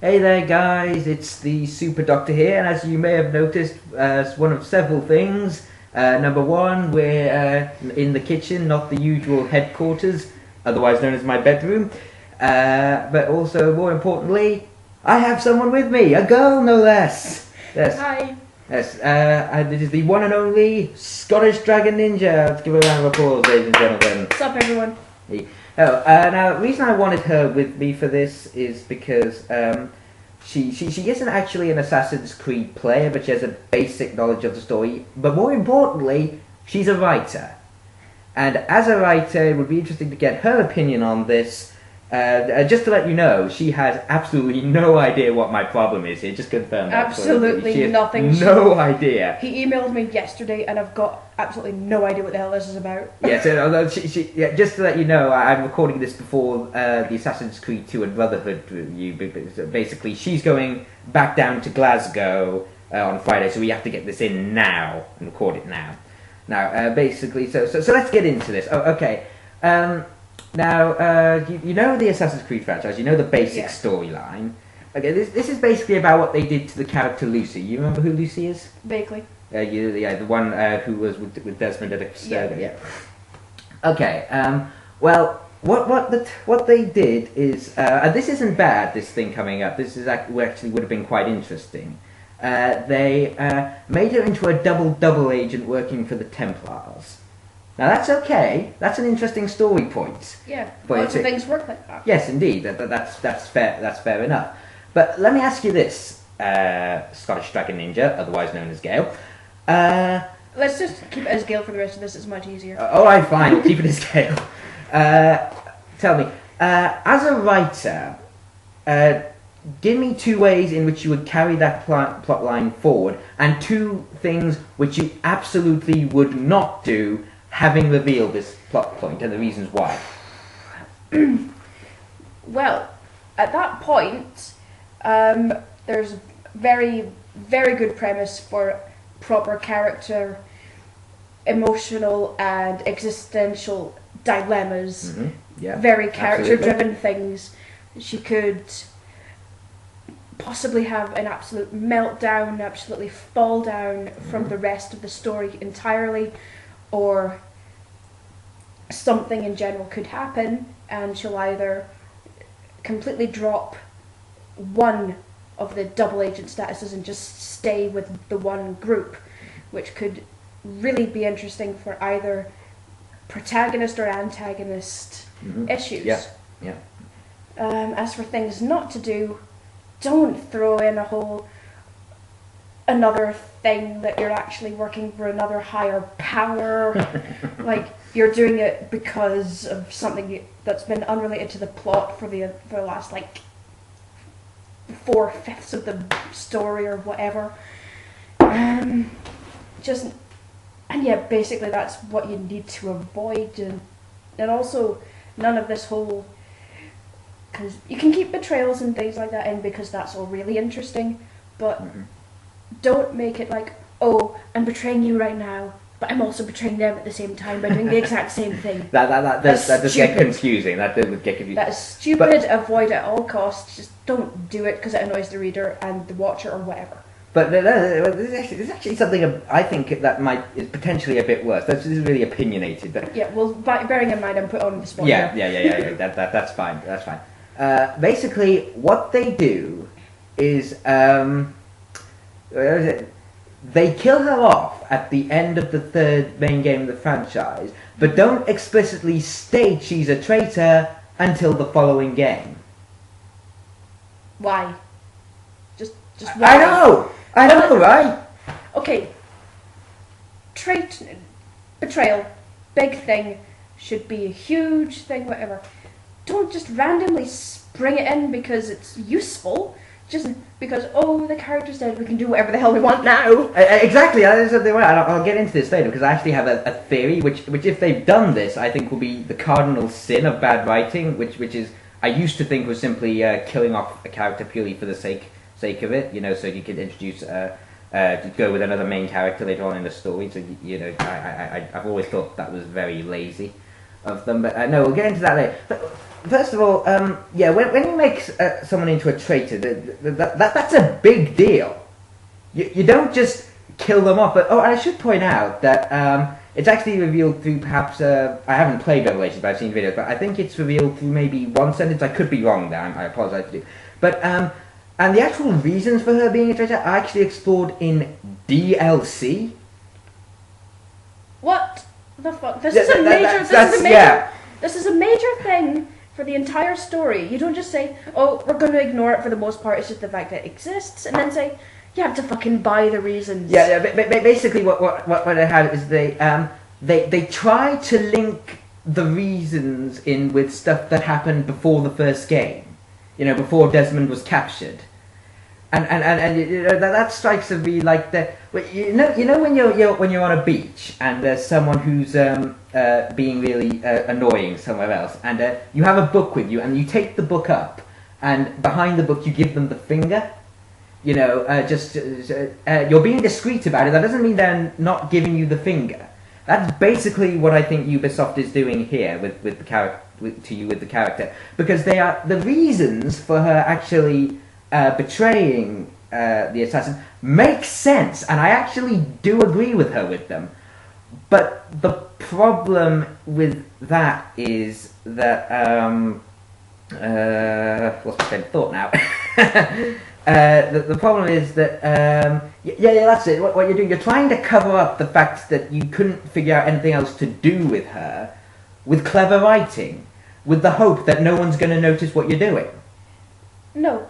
Hey there guys, it's the Super Doctor here, and as you may have noticed, as one of several things, number one, we're in the kitchen, not the usual headquarters, otherwise known as my bedroom, but also, more importantly, I have someone with me, a girl no less. Yes. Hi. Yes, this is the one and only Scottish Dragon Ninja. Let's give her a round of applause, ladies and gentlemen. What's up, everyone? Hey. Now, the reason I wanted her with me for this is because she isn't actually an Assassin's Creed player, but she has a basic knowledge of the story. But more importantly, she's a writer. And as a writer, it would be interesting to get her opinion on this. Just to let you know, she has absolutely no idea what my problem is here. Just confirm that. Absolutely she has nothing. No idea. He emailed me yesterday, and I've got absolutely no idea what the hell this is about. Yeah, so just to let you know, I'm recording this before the Assassin's Creed 2 and Brotherhood review. Basically, she's going back down to Glasgow on Friday, so we have to get this in now and record it now. Now, basically, so let's get into this. Oh, okay. Now, you know the Assassin's Creed franchise, you know the basic storyline. Okay, this is basically about what they did to the character Lucy. You remember who Lucy is? Vaguely. The one who was with Desmond at Extergo. Yeah. Okay, well, what they did is, and this isn't bad, this thing coming up, this is actually would have been quite interesting. They made her into a double agent working for the Templars. Now that's okay. That's an interesting story point. Yeah, lots of things work like that. Yes, indeed. That's fair. That's fair enough. But let me ask you this, Scottish Dragon Ninja, otherwise known as Gale. Let's just keep it as Gale for the rest of this. It's much easier. All right, fine. We'll keep it as Gale. Tell me, as a writer, give me 2 ways in which you would carry that plot line forward, and 2 things which you absolutely would not do, having revealed this plot point, and the reasons why. Well, at that point, there's very, very good premise for proper character, emotional and existential dilemmas. Mm-hmm. Yeah, very character-driven things. She could possibly have an absolute meltdown, absolutely fall down from the rest of the story entirely, or something in general could happen, and she'll either completely drop one of the double agent statuses and just stay with the one group, which could really be interesting for either protagonist or antagonist issues. Yeah. As for things not to do, don't throw in another thing that you're actually working for another higher power. Like, you're doing it because of something that's been unrelated to the plot for the last, like, 4/5 of the story or whatever. Basically that's what you need to avoid, and also none of this whole, because you can keep betrayals and things like that in because that's all really interesting, but don't make it like, oh, I'm betraying you right now, but I'm also betraying them at the same time by doing the exact same thing. That does get confusing. That does get confusing. That is stupid. Avoid at all costs. Just don't do it because it annoys the reader and the watcher or whatever. But there's actually something I think that is potentially a bit worse. This is really opinionated. But yeah, well, bearing in mind I'm put on the spot. Yeah. That's fine. That's fine. Basically, what they do is they kill her off at the end of the 3rd main game of the franchise, but don't explicitly state she's a traitor until the following game. Why? Just why? I know, right? Okay. Treyton, betrayal, big thing, should be a huge thing, whatever. Don't just randomly spring it in because it's useful. Just because, oh, the character's dead, we can do whatever the hell we want now. Exactly, I'll get into this later, because I actually have a theory, which if they've done this, I think will be the cardinal sin of bad writing, which is, I used to think was simply killing off a character purely for the sake of it, so you could introduce, go with another main character later on in the story, so, I've always thought that was very lazy of them, but no, we'll get into that later. But first of all, yeah, when you make someone into a traitor, that's a big deal. You don't just kill them off. But I should point out that it's actually revealed through perhaps I haven't played Revelations, but I've seen videos. But I think it's revealed through maybe one sentence. I could be wrong there. I apologize to you. But and the actual reasons for her being a traitor are actually explored in DLC. What the fuck? This is a major. This is a major thing for the entire story. You don't just say, "Oh, we're going to ignore it for the most part. It's just the fact that it exists," and then say, "You have to fucking buy the reasons." Yeah. Basically, what I have is they try to link the reasons in with stuff that happened before the first game. You know, before Desmond was captured, and you know, that strikes me like you know when you're on a beach and there's someone who's being really annoying somewhere else, and you have a book with you and you take the book up, and behind the book you give them the finger. You know, you're being discreet about it. That doesn't mean they're not giving you the finger. That's basically what I think Ubisoft is doing here with the character. With the character, because they are the reasons for her actually betraying the assassin make sense, and I actually do agree with her with them. But the problem with that is that what's my train of thought now? The problem is that that's it. What you're doing, you're trying to cover up the fact that you couldn't figure out anything else to do with her with clever writing, with the hope that no one's going to notice what you're doing. No.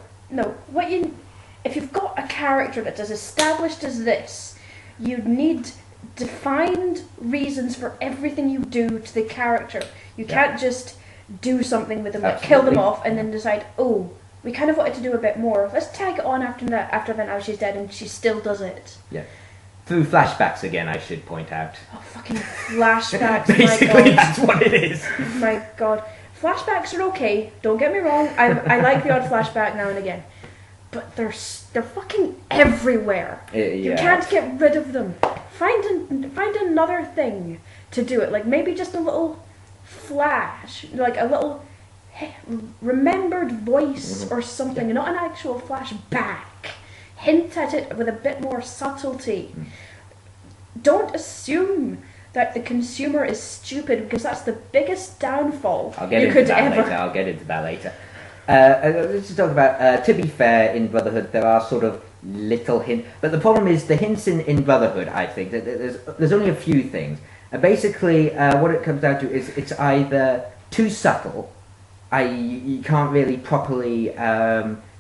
If you've got a character that's as established as this, you need defined reasons for everything you do to the character. You can't just do something with them, like kill them off, and then decide, oh, we kind of wanted to do a bit more. Let's tag it on after that now she's dead and she still does it. Yeah. Through flashbacks again, I should point out. Oh, fucking flashbacks! Basically, that's what it is. Oh my god, flashbacks are okay. Don't get me wrong. I like the odd flashback now and again, but they're fucking everywhere. You can't get rid of them. Find another thing to do it. Like maybe just a little flash, like a little remembered voice or something, not an actual flashback. Hint at it with a bit more subtlety. Don't assume that the consumer is stupid, because that's the biggest downfall you could ever. I'll get into that later. Let's talk about Tippy Fair in Brotherhood. There are sort of little hints, but the problem is the hints in Brotherhood. I think that there's only a few things. Basically, what it comes down to is it's either too subtle, i.e. you can't really properly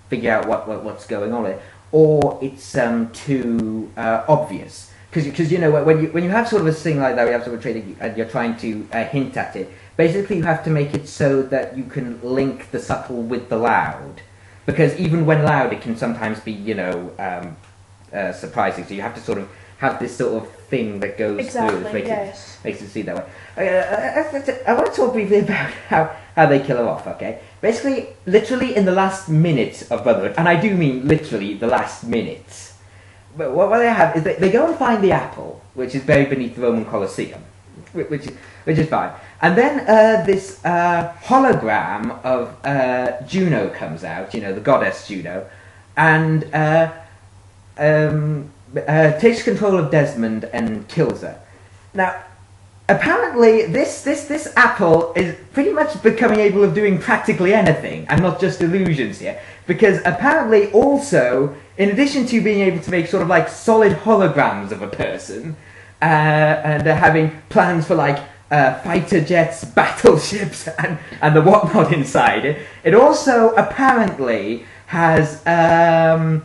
figure out what's going on with it, or it's too obvious. Because you know, when you have sort of a thing like that, you have sort of trading and you're trying to hint at it. Basically, you have to make it so that you can link the subtle with the loud. Because even when loud, it can sometimes be, you know, surprising. So you have to sort of have this sort of thing that goes through, which makes it see that way. I want to talk briefly about how they kill her off. Okay, basically, literally in the last minute of Brotherhood, and I do mean literally the last minute. But what they have is they go and find the apple, which is buried beneath the Roman Colosseum, which is fine. And then this hologram of Juno comes out, you know, the goddess Juno, and takes control of Desmond and kills her. Now, apparently, this apple is pretty much becoming able of doing practically anything, and not just illusions here. Because apparently, also, in addition to being able to make sort of like solid holograms of a person, and having plans for like fighter jets, battleships, and the whatnot inside it, it also apparently has the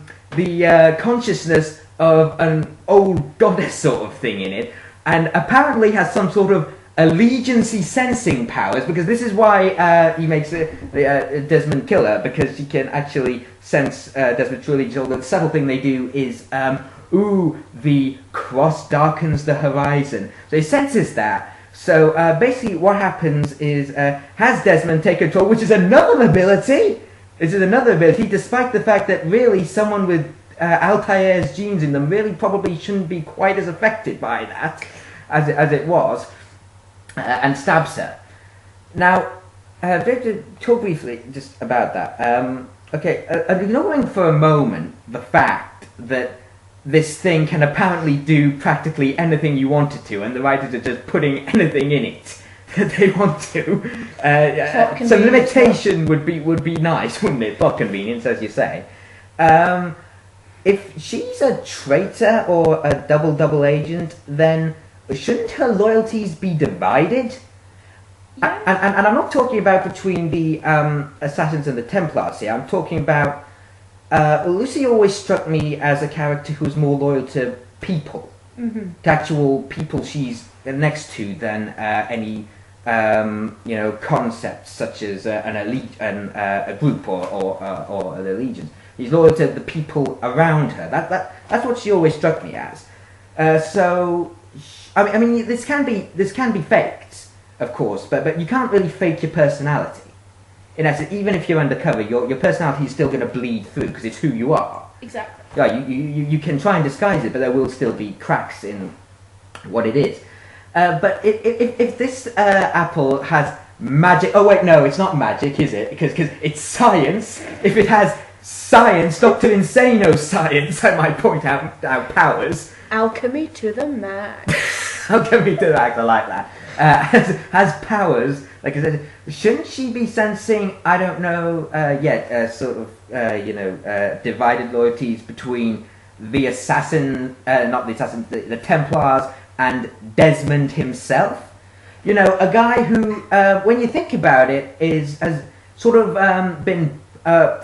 consciousness of an old goddess sort of thing in it, and apparently has some sort of allegiance-y sensing powers, because this is why he makes Desmond kill her, because she can actually sense Desmond's true allegiance. The subtle thing they do is, the cross darkens the horizon. So he senses that. So basically what happens is, has Desmond take control, which is another ability. This is another ability, despite the fact that really someone with Altair's genes in them really probably shouldn't be quite as affected by that as it was, and stabs her. Now, To talk briefly just about that. Okay, ignoring for a moment the fact that this thing can apparently do practically anything you want it to, and the writers are just putting anything in it that they want to. Some limitation would be nice, wouldn't it? Plot convenience, as you say. If she's a traitor or a double agent, then shouldn't her loyalties be divided? Yeah. And I'm not talking about between the Assassins and the Templars here. I'm talking about... Lucy always struck me as a character who's more loyal to people. Mm-hmm. To actual people she's next to than any, concepts such as an elite, a group or an allegiance. He's loyal to the people around her. That's what she always struck me as. I mean, this can be faked, of course, but you can't really fake your personality. In essence, even if you're undercover, your personality is still going to bleed through because it's who you are. Exactly. Yeah, you can try and disguise it, but there will still be cracks in what it is. But if this apple has magic... Oh, wait, no, it's not magic, is it? Because it's science. If it has science, Dr. Insano science, I might point out powers. Alchemy to the max. Alchemy to the max, I like that. Has powers, like I said, shouldn't she be sensing, I don't know, divided loyalties between the assassin, not the assassin, the Templars, and Desmond himself? You know, a guy who, when you think about it, has sort of been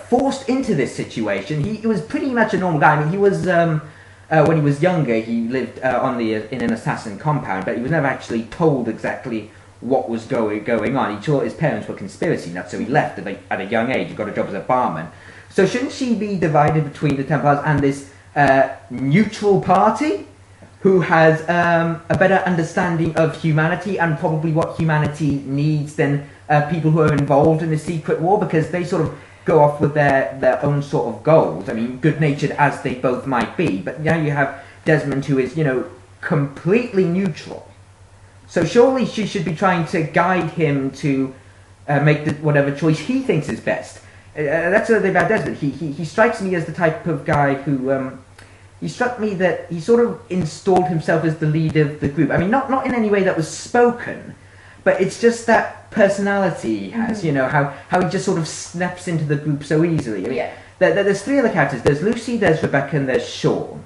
forced into this situation. He was pretty much a normal guy. I mean, he was... when he was younger, he lived in an assassin compound, but he was never actually told exactly what was going on. He thought his parents were conspiracy nuts, so he left at a young age. He got a job as a barman. So shouldn't she be divided between the Templars and this neutral party, who has a better understanding of humanity and probably what humanity needs than people who are involved in the secret war, because they sort of go off with their own sort of goals. I mean, good-natured as they both might be, but now you have Desmond, who is, completely neutral. So surely she should be trying to guide him to make whatever choice he thinks is best. That's the thing about Desmond. He strikes me as the type of guy who... he struck me that he sort of installed himself as the leader of the group. I mean, not in any way that was spoken, but it's just that personality he has, how he just sort of snaps into the group so easily. I mean, there's three other characters. There's Lucy, there's Rebecca, and there's Sean.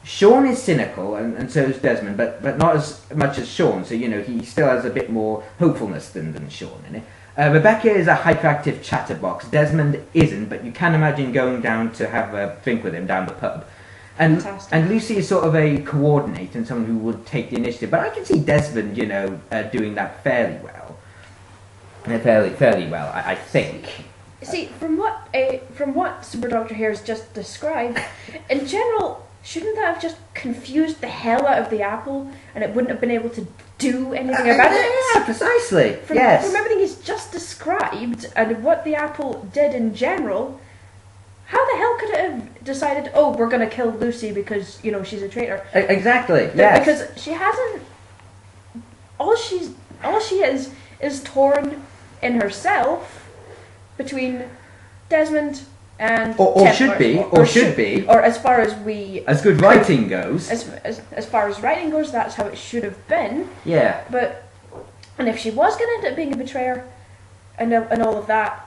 Sean is cynical, and so is Desmond, but not as much as Sean, so, he still has a bit more hopefulness than Sean in it. Rebecca is a hyperactive chatterbox. Desmond isn't, but you can imagine going down to have a drink with him down the pub. And Lucy is sort of a coordinator and someone who would take the initiative. But I can see Desmond, doing that fairly well. Fairly well, I think. See, from what Super Doctor here has just described, in general, shouldn't that have just confused the hell out of the apple, and it wouldn't have been able to do anything about it? Yeah, precisely. From everything he's just described and what the apple did in general. How the hell could it have decided, we're going to kill Lucy because, she's a traitor? Exactly, yes. Because she hasn't... All she is torn in herself between Desmond and Or should be. Or as far as we... As good writing goes. As far as writing goes, that's how it should have been. Yeah. And if she was going to end up being a betrayer and all of that,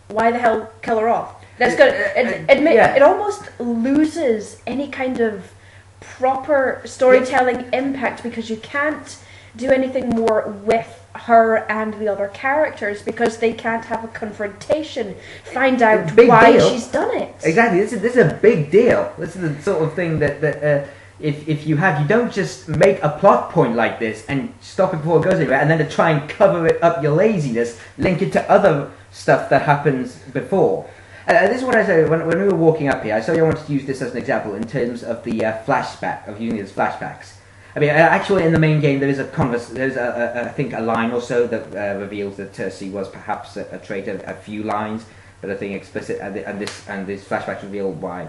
why the hell kill her off? That's good. It almost loses any kind of proper storytelling impact because you can't do anything more with her and the other characters because they can't have a confrontation, find out why she's done it. Exactly. This is a big deal. This is the sort of thing that if you don't just make a plot point like this and stop it before it goes anywhere, and then to try and cover it up your laziness, link it to other stuff that happens before. This is what I said when we were walking up here. I wanted to use this as an example in terms of the flashback, of using it as flashbacks. I mean, actually, in the main game, there is I think a line or so that reveals that she was perhaps a traitor. A few lines, but I think explicit, and this flashback reveal why.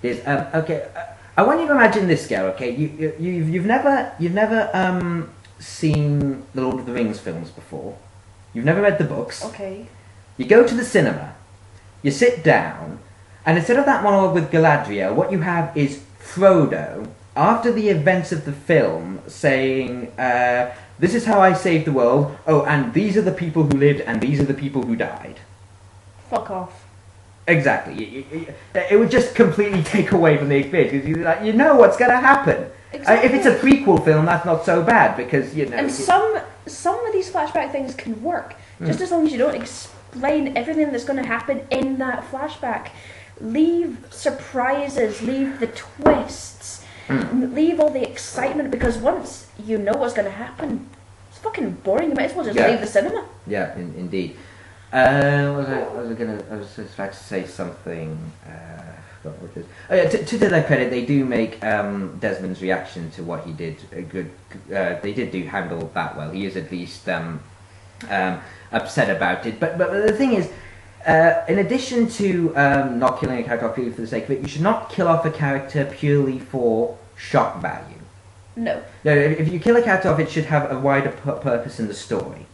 Okay, I want you to imagine this, girl. Okay, you've never seen the Lord of the Rings films before. You've never read the books. Okay. You go to the cinema. You sit down, and instead of that monologue with Galadriel, what you have is Frodo, after the events of the film, saying, this is how I saved the world, oh, and these are the people who lived, and these are the people who died. Fuck off. Exactly. It would just completely take away from the experience, because you know what's going to happen. Exactly. If it's a prequel film, that's not so bad, because, you know... And some of these flashback things can work, just as long as you don't explain everything that's going to happen in that flashback. Leave surprises, leave the twists, leave all the excitement, because once you know what's going to happen, it's fucking boring. You might as well just leave the cinema. Yeah, indeed. I was just about to say something. I forgot what it is. Oh yeah, to their credit, they do make Desmond's reaction to what he did a good. They did handle that well. He is at least upset about it. But the thing is, in addition to not killing a character off purely for the sake of it, you should not kill off a character purely for shock value. No. No, if you kill a character off, it should have a wider purpose in the story.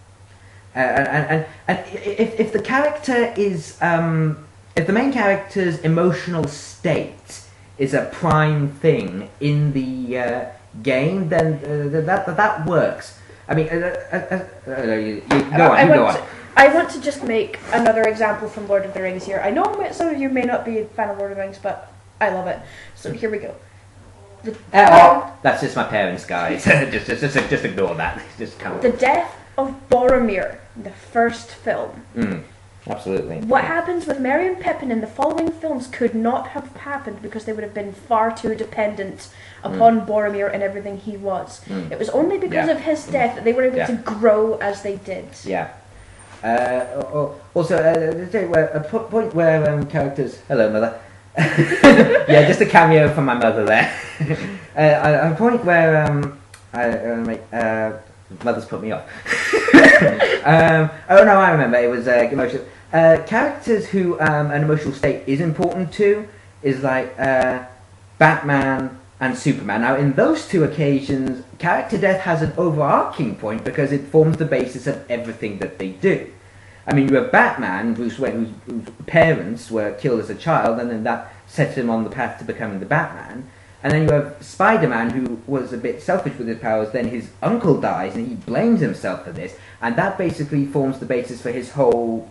And if the character is if the main character's emotional state is a prime thing in the game, then that works. I mean, you go on. I want to just make another example from Lord of the Rings here. I know some of you may not be a fan of Lord of the Rings, but I love it. So here we go. That's just my parents, guys. just ignore that. Just come. The death of Boromir, the first film. Absolutely. What happens with Merry and Pippin in the following films could not have happened because they would have been far too dependent upon Boromir and everything he was. It was only because of his death that they were able to grow as they did. Yeah. Also, a point where characters... Hello, Mother. Yeah, just a cameo from my mother there. A point where Mother's put me off. Oh no, I remember. It was emotional. Characters who an emotional state is important to is like Batman and Superman. Now, in those two occasions, character death has an overarching point because it forms the basis of everything that they do. I mean, you have Batman, Bruce Wayne, whose parents were killed as a child, and then that sets him on the path to becoming the Batman. And then you have Spider-Man, who was a bit selfish with his powers, then his uncle dies, and he blames himself for this, and that basically forms the basis for his whole,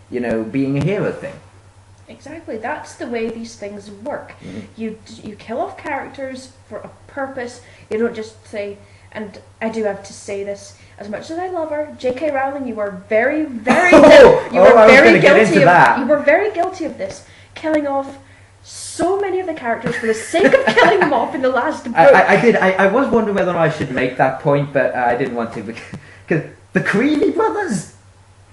being a hero thing. Exactly, that's the way these things work. You kill off characters for a purpose. You don't just say, and I do have to say this, as much as I love her, J.K. Rowling, you were very, very you were very guilty of this, killing off so many of the characters for the sake of killing them off in the last book. I did. I was wondering whether or not I should make that point, but I didn't want to because the Creevy brothers,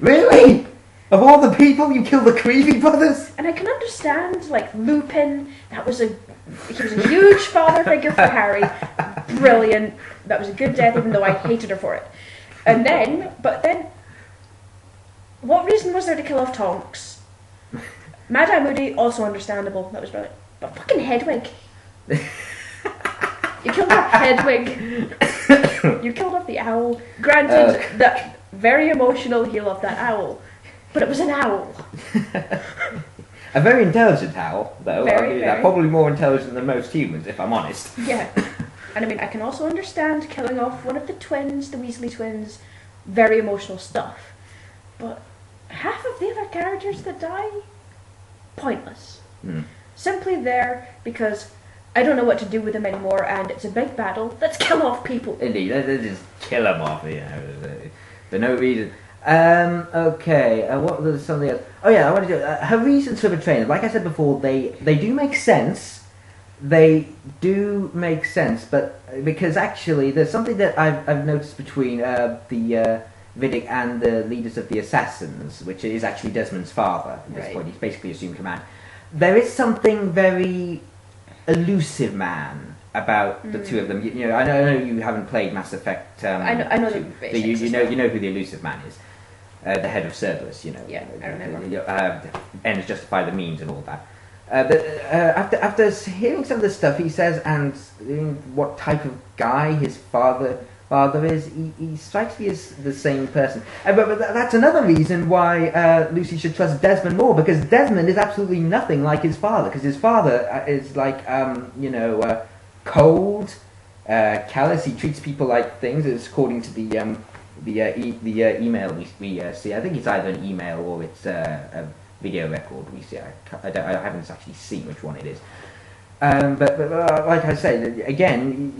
really. Of all the people, you kill the Creevy brothers? And I can understand, like, Lupin, he was a huge father figure for Harry, brilliant, that was a good death even though I hated her for it. But then, what reason was there to kill off Tonks? Mad Eye Moody, also understandable, that was brilliant. But fucking Hedwig. You killed off Hedwig, you killed off the owl. Granted, that very emotional, he loved that owl. But it was an owl. A very intelligent owl, though. Very. Probably more intelligent than most humans, if I'm honest. Yeah. And I mean, I can also understand killing off one of the twins, the Weasley twins, very emotional stuff. But half of the other characters that die, pointless. Simply there because I don't know what to do with them anymore, and it's a big battle. Let's kill off people. Indeed, let's just kill them off, for no reason. Okay, what was something else? Oh yeah, I want to do her reasons for betraying. Like I said before, they do make sense. They do make sense, but because actually there's something that I've noticed between the Vidic and the leaders of the Assassins, which is actually Desmond's father at this point. He's basically assumed command. There is something very elusive man about the two of them. I know you haven't played Mass Effect. I know the basics. You know who the elusive man is. The head of Cerberus, Yeah, I remember. Ends justify the means and all that. After hearing some of the stuff he says and what type of guy his father Well, there is. He strikes me as the same person. But that's another reason why Lucy should trust Desmond more, because Desmond is absolutely nothing like his father. Because his father is like, cold, callous. He treats people like things, as according to the email we see. I think it's either an email or it's a video record we see. I haven't actually seen which one it is. But like I say, again,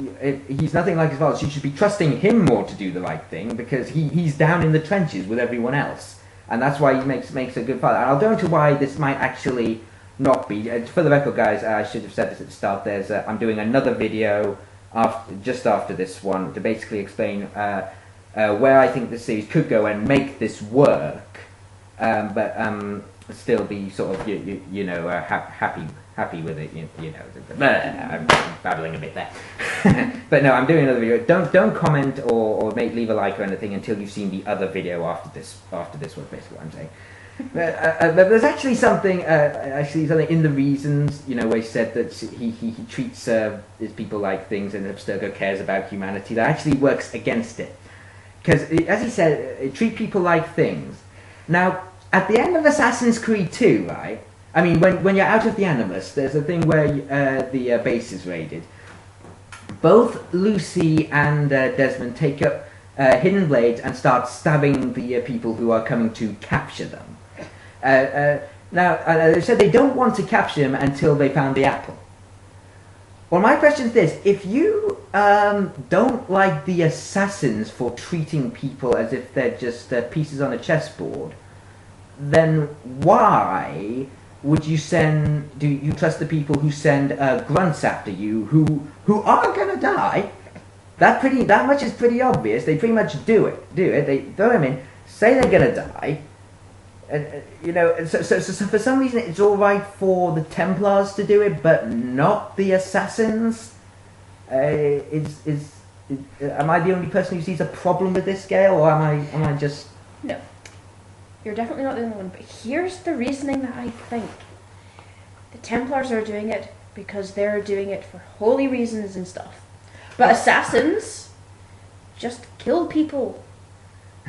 he's nothing like his father. So you should be trusting him more to do the right thing, because he's down in the trenches with everyone else, and that's why he makes a good father. And I'll go into why this might actually not be. For the record, guys, I should have said this at the start. I'm doing another video just after this one to basically explain where I think the series could go and make this work, but still be sort of happy with it, I'm babbling a bit there. But no, I'm doing another video. Don't comment or leave a like or anything until you've seen the other video after this was basically what I'm saying. But there's actually something in the reasons, where he said that he treats his people like things, and Abstergo cares about humanity, that actually works against it. Because, as he said, treat people like things. Now, at the end of Assassin's Creed 2, right? I mean, when you're out of the Animus, there's a thing where the base is raided. Both Lucy and Desmond take up hidden blades and start stabbing the people who are coming to capture them. Now, they said they don't want to capture them until they found the apple. Well, my question is this. If you don't like the assassins for treating people as if they're just pieces on a chessboard, then why would you do you trust the people who send grunts after you, who are gonna die? That much is pretty obvious. They pretty much do it. They throw them in, say they're gonna die, and so for some reason it's all right for the Templars to do it, but not the assassins. Am I the only person who sees a problem with this, Gale, or am I just? No. You're definitely not the only one, but here's the reasoning that I think. The Templars are doing it because they're doing it for holy reasons and stuff. But assassins just kill people.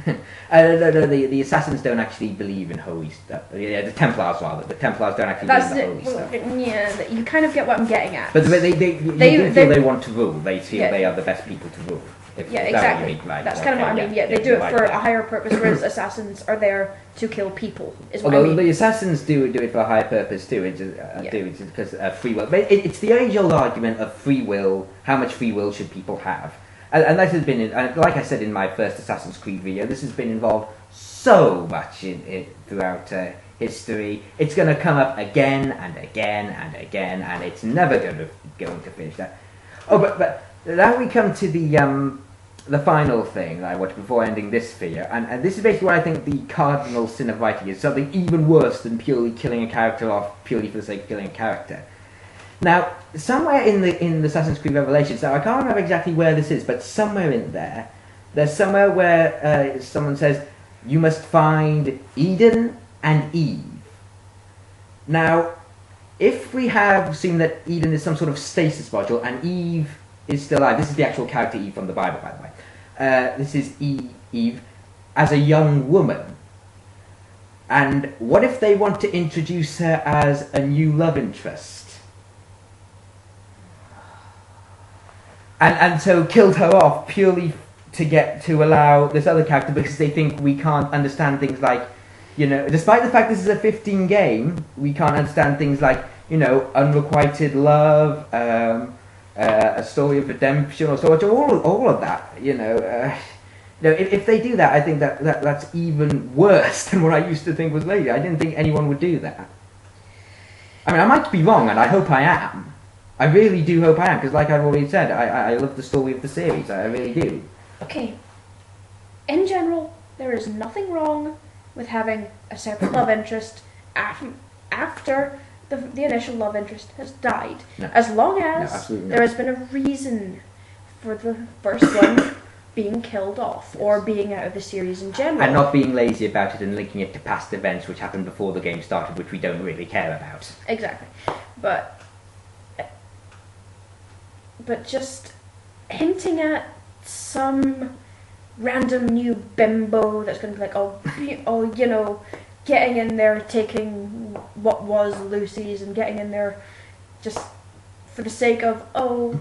No, the assassins don't actually believe in holy stuff. Yeah, the Templars rather. The Templars don't actually believe in holy stuff. Yeah, you kind of get what I'm getting at. But they want to rule. They feel they are the best people to rule. Exactly. That's kind of what I mean. Yeah, they do it for a higher purpose, whereas assassins are there to kill people. Although the assassins do it for a higher purpose too. It's because free will. But it's the age-old argument of free will. How much free will should people have? And that has been, like I said in my first Assassin's Creed video, this has been involved so much in throughout history. It's going to come up again and again and again, and it's never going to finish that. Oh, but now we come to the final thing I watched before ending this video, and this is basically what I think the cardinal sin of writing is, something even worse than purely killing a character off purely for the sake of killing a character. Now, somewhere in the Assassin's Creed Revelations, now I can't remember exactly where this is, but somewhere in there's somewhere where someone says, you must find Eden and Eve. Now, if we have seen that Eden is some sort of stasis module and Eve is still alive, this is the actual character Eve from the Bible, by the way. This is Eve as a young woman. And what if they want to introduce her as a new love interest? And so killed her off purely to allow this other character, because they think we can't understand things like, despite the fact this is a 15 game, we can't understand things like, unrequited love, a story of redemption, or so much, all of that, if they do that, I think that's even worse than what I used to think was lazy. I didn't think anyone would do that. I mean, I might be wrong, and I hope I am. I really do hope I am, because like I've already said, I love the story of the series, I really do. Okay, in general, there is nothing wrong with having a separate love interest after the initial love interest has died. No. As long as there has been a reason for the first one being killed off, or being out of the series in general. And not being lazy about it and linking it to past events which happened before the game started, which we don't really care about. Exactly. But just hinting at some random new bimbo that's going to be like, oh, you know, getting in there, taking what was Lucy's and getting in there just for the sake of, oh,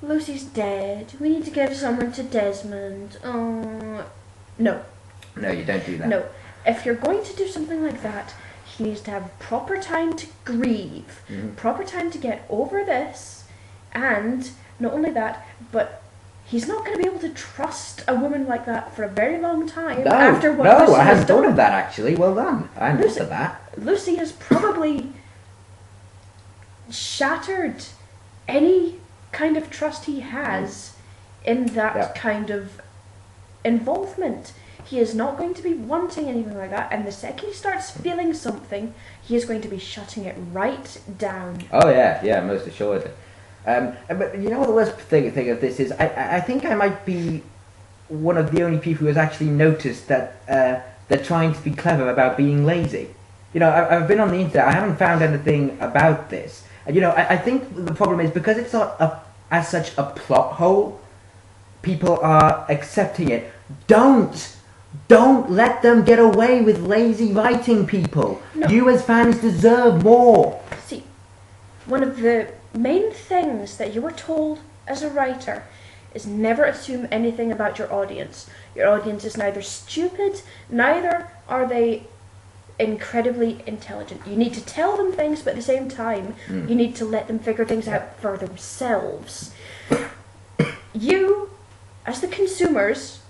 Lucy's dead, we need to give someone to Desmond. Oh, no. No, you don't do that. No. If you're going to do something like that, he needs to have proper time to grieve, proper time to get over this, and not only that, but he's not going to be able to trust a woman like that for a very long time after what Lucy I hadn't has done. thought of that actually. Well done. I hadn't thought of that. Lucy has probably shattered any kind of trust he has in that kind of involvement. He is not going to be wanting anything like that, and the second he starts feeling something, he is going to be shutting it right down. Oh yeah, most assuredly. But you know what the worst thing of this is? I think I might be one of the only people who has actually noticed that they're trying to be clever about being lazy. You know, I've been on the internet, I haven't found anything about this. And you know, I think the problem is because it's not as such a plot hole, people are accepting it. Don't let them get away with lazy writing, people. No. You as fans deserve more. See, one of the main things that you were told as a writer is never assume anything about your audience. Your audience is neither stupid, neither are they incredibly intelligent. You need to tell them things, but at the same time, you need to let them figure things out for themselves. You, as the consumers,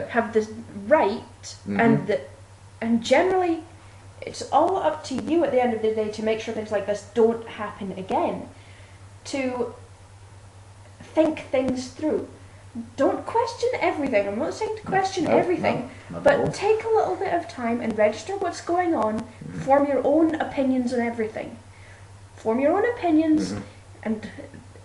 have the right, and generally, it's all up to you at the end of the day to make sure things like this don't happen again. To think things through. Don't question everything. I'm not saying to question everything, but take a little bit of time and register what's going on. Form your own opinions on everything. Form your own opinions, and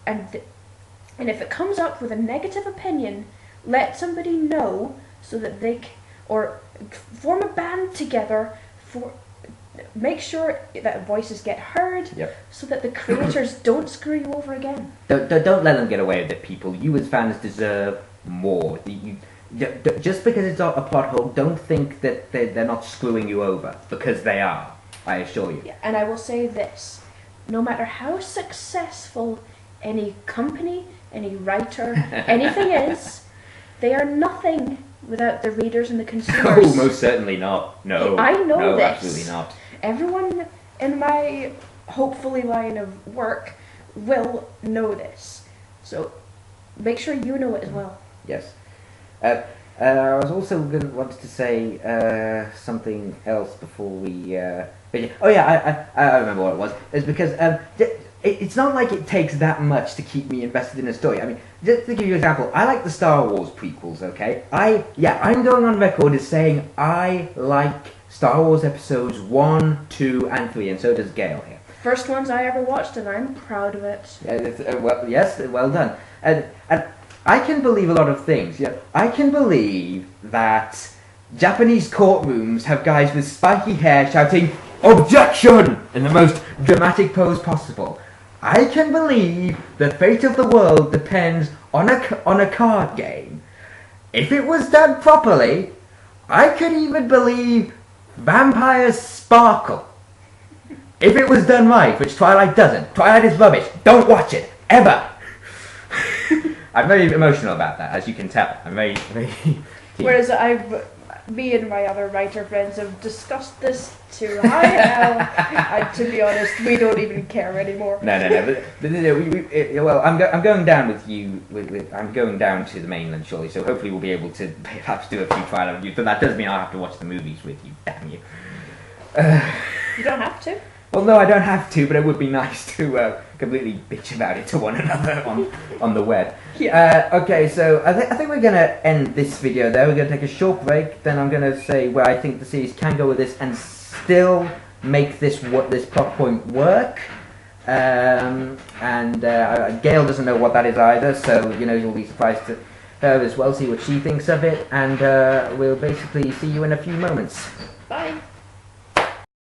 if it comes up with a negative opinion, let somebody know so that they or form a band together for. Make sure that voices get heard, so that the creators don't screw you over again. Don't let them get away with it, people. You as fans deserve more. Just because it's not a plot hole, don't think that they're not screwing you over, because they are, I assure you. Yeah, and I will say this, no matter how successful any company, any writer, anything is, they are nothing without the readers and the consumers. Oh, most certainly not. No, I know this. Absolutely not. Everyone in my hopefully line of work will know this. So make sure you know it as well. Yes. I was also wanted to say something else before we... I remember what it was. It's because it's not like it takes that much to keep me invested in a story. I mean, just to give you an example, I like the Star Wars prequels, okay? I'm going on record as saying I like Star Wars episodes 1, 2, and 3, and so does Gail here. First ones I ever watched, and I'm proud of it. Well done. And I can believe a lot of things. Yeah, I can believe that Japanese courtrooms have guys with spiky hair shouting "Objection!" in the most dramatic pose possible. I can believe the fate of the world depends on a card game. If it was done properly, I could even believe vampires sparkle. If it was done right, which Twilight doesn't. Twilight is rubbish. Don't watch it. Ever. I'm very emotional about that, as you can tell. I'm very... Whereas me and my other writer friends have discussed this to high hell, and to be honest, we don't even care anymore. No. Well, I'm going down with you. I'm going down to the mainland shortly, so hopefully we'll be able to perhaps do a few trial reviews. But that does mean I'll have to watch the movies with you. Damn you. You don't have to. Well, no, I don't have to, but it would be nice to completely bitch about it to one another on the web. Yeah. Okay, so I think we're going to end this video there. We're going to take a short break, then I'm going to say where I think the series can go with this and still make this plot point work. And Gail doesn't know what that is either, so, you'll be surprised to her as well, see what she thinks of it, and we'll basically see you in a few moments. Bye.